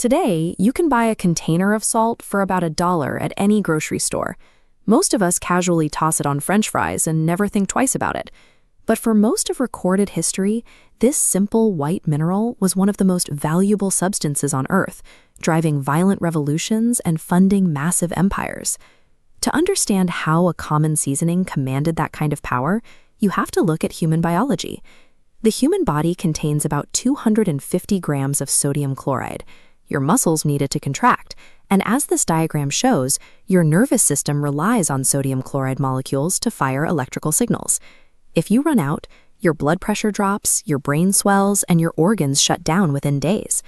Today, you can buy a container of salt for about $1 at any grocery store. Most of us casually toss it on French fries and never think twice about it. But for most of recorded history, this simple white mineral was one of the most valuable substances on Earth, driving violent revolutions and funding massive empires. To understand how a common seasoning commanded that kind of power, you have to look at human biology. The human body contains about 250 grams of sodium chloride. Your muscles need it to contract, and as this diagram shows, your nervous system relies on sodium chloride molecules to fire electrical signals. If you run out, your blood pressure drops, your brain swells, and your organs shut down within days.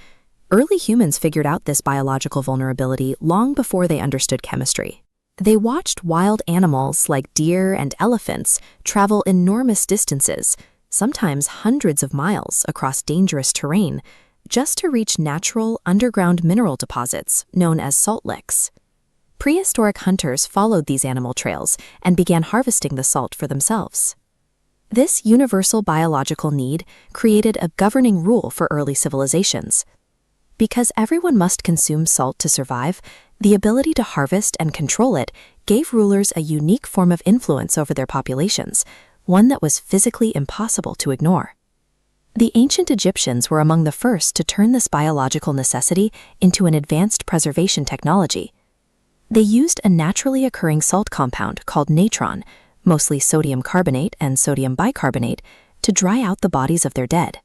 Early humans figured out this biological vulnerability long before they understood chemistry. They watched wild animals like deer and elephants travel enormous distances, sometimes hundreds of miles across dangerous terrain, just to reach natural underground mineral deposits known as salt licks. Prehistoric hunters followed these animal trails and began harvesting the salt for themselves. This universal biological need created a governing rule for early civilizations. Because everyone must consume salt to survive, the ability to harvest and control it gave rulers a unique form of influence over their populations, one that was physically impossible to ignore. The ancient Egyptians were among the first to turn this biological necessity into an advanced preservation technology. They used a naturally occurring salt compound called natron, mostly sodium carbonate and sodium bicarbonate, to dry out the bodies of their dead.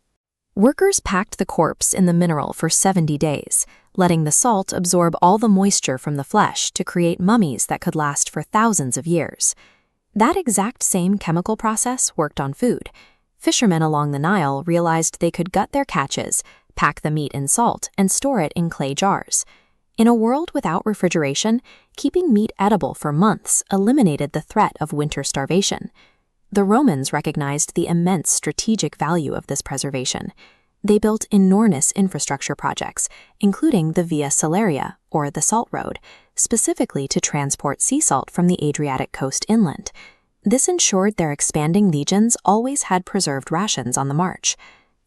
Workers packed the corpse in the mineral for 70 days, letting the salt absorb all the moisture from the flesh to create mummies that could last for thousands of years. That exact same chemical process worked on food. Fishermen along the Nile realized they could gut their catches, pack the meat in salt, and store it in clay jars. In a world without refrigeration, keeping meat edible for months eliminated the threat of winter starvation. The Romans recognized the immense strategic value of this preservation. They built enormous infrastructure projects, including the Via Salaria, or the Salt Road, specifically to transport sea salt from the Adriatic coast inland. This ensured their expanding legions always had preserved rations on the march.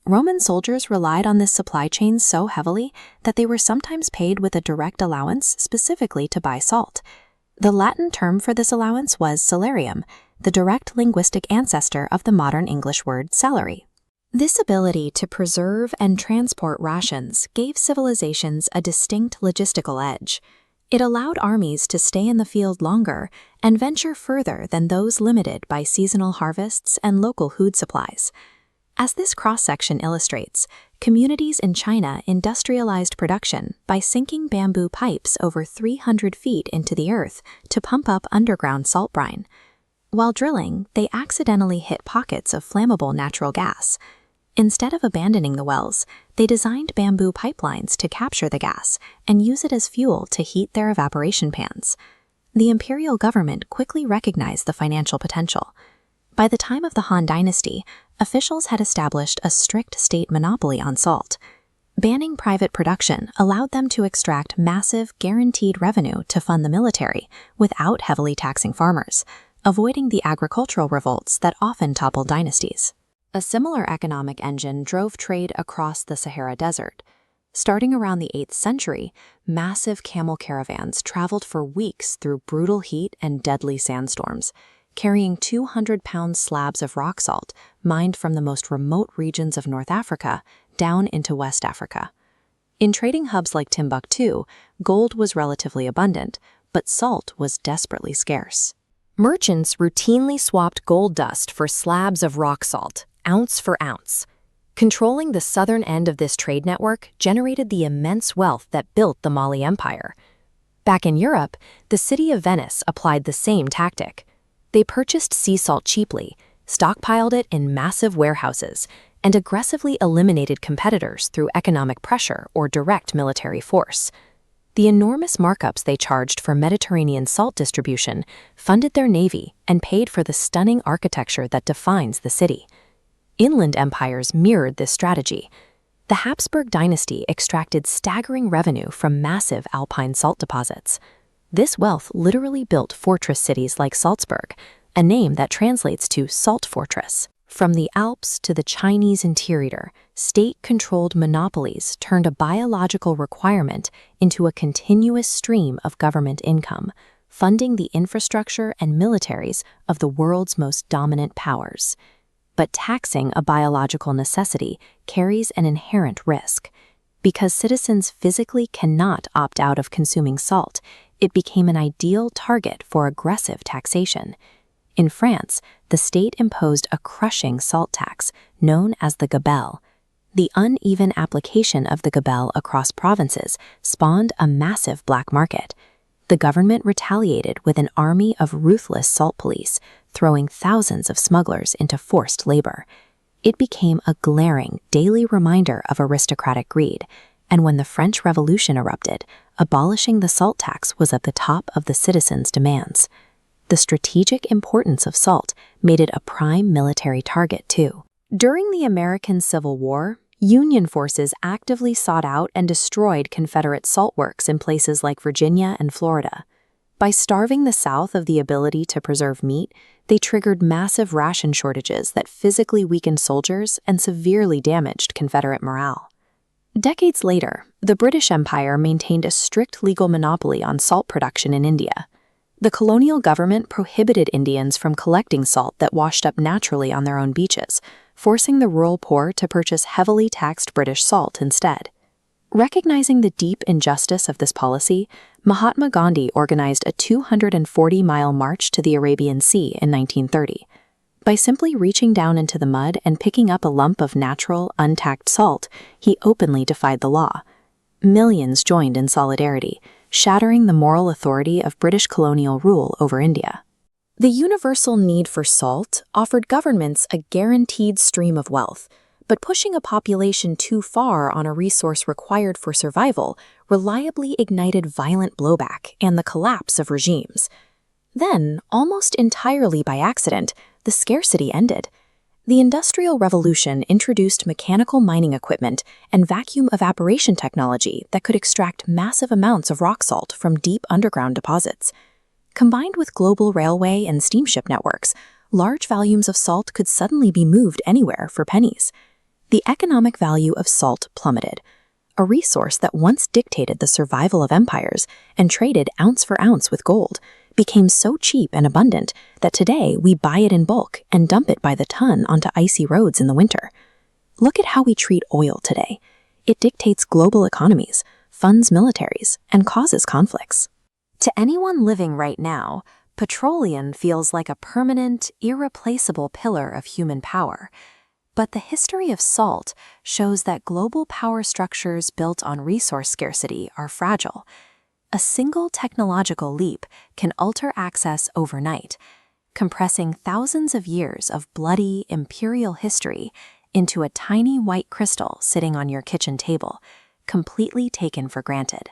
Roman soldiers relied on this supply chain so heavily that they were sometimes paid with a direct allowance specifically to buy salt. The Latin term for this allowance was salarium, the direct linguistic ancestor of the modern English word salary. This ability to preserve and transport rations gave civilizations a distinct logistical edge. It allowed armies to stay in the field longer and venture further than those limited by seasonal harvests and local food supplies. As this cross-section illustrates, communities in China industrialized production by sinking bamboo pipes over 300 feet into the earth to pump up underground salt brine. While drilling, they accidentally hit pockets of flammable natural gas. Instead of abandoning the wells, they designed bamboo pipelines to capture the gas and use it as fuel to heat their evaporation pans. The imperial government quickly recognized the financial potential. By the time of the Han Dynasty, officials had established a strict state monopoly on salt. Banning private production allowed them to extract massive, guaranteed revenue to fund the military without heavily taxing farmers, avoiding the agricultural revolts that often toppled dynasties. A similar economic engine drove trade across the Sahara Desert. Starting around the 8th century, massive camel caravans traveled for weeks through brutal heat and deadly sandstorms, carrying 200-pound slabs of rock salt mined from the most remote regions of North Africa down into West Africa. In trading hubs like Timbuktu, gold was relatively abundant, but salt was desperately scarce. Merchants routinely swapped gold dust for slabs of rock salt, ounce for ounce. Controlling the southern end of this trade network generated the immense wealth that built the Mali Empire. Back in Europe, the city of Venice applied the same tactic. They purchased sea salt cheaply, stockpiled it in massive warehouses, and aggressively eliminated competitors through economic pressure or direct military force. The enormous markups they charged for Mediterranean salt distribution funded their navy and paid for the stunning architecture that defines the city. Inland empires mirrored this strategy. The Habsburg dynasty extracted staggering revenue from massive alpine salt deposits. This wealth literally built fortress cities like Salzburg, a name that translates to salt fortress. From the Alps to the Chinese interior, state-controlled monopolies turned a biological requirement into a continuous stream of government income, funding the infrastructure and militaries of the world's most dominant powers. But taxing a biological necessity carries an inherent risk. Because citizens physically cannot opt out of consuming salt, it became an ideal target for aggressive taxation. In France, the state imposed a crushing salt tax, known as the gabelle. The uneven application of the gabelle across provinces spawned a massive black market. The government retaliated with an army of ruthless salt police, throwing thousands of smugglers into forced labor. It became a glaring daily reminder of aristocratic greed, and when the French Revolution erupted, abolishing the salt tax was at the top of the citizens' demands. The strategic importance of salt made it a prime military target, too. During the American Civil War, Union forces actively sought out and destroyed Confederate salt works in places like Virginia and Florida. By starving the South of the ability to preserve meat, they triggered massive ration shortages that physically weakened soldiers and severely damaged Confederate morale. Decades later, the British Empire maintained a strict legal monopoly on salt production in India. The colonial government prohibited Indians from collecting salt that washed up naturally on their own beaches, forcing the rural poor to purchase heavily taxed British salt instead. Recognizing the deep injustice of this policy, Mahatma Gandhi organized a 240-mile march to the Arabian Sea in 1930. By simply reaching down into the mud and picking up a lump of natural, untaxed salt, he openly defied the law. Millions joined in solidarity, shattering the moral authority of British colonial rule over India. The universal need for salt offered governments a guaranteed stream of wealth, but pushing a population too far on a resource required for survival reliably ignited violent blowback and the collapse of regimes. Then, almost entirely by accident, the scarcity ended. The Industrial Revolution introduced mechanical mining equipment and vacuum evaporation technology that could extract massive amounts of rock salt from deep underground deposits. Combined with global railway and steamship networks, large volumes of salt could suddenly be moved anywhere for pennies. The economic value of salt plummeted. A resource that once dictated the survival of empires and traded ounce for ounce with gold became so cheap and abundant that today we buy it in bulk and dump it by the ton onto icy roads in the winter. Look at how we treat oil today. It dictates global economies, funds militaries, and causes conflicts. To anyone living right now, petroleum feels like a permanent, irreplaceable pillar of human power. But the history of salt shows that global power structures built on resource scarcity are fragile. A single technological leap can alter access overnight, compressing thousands of years of bloody imperial history into a tiny white crystal sitting on your kitchen table, completely taken for granted.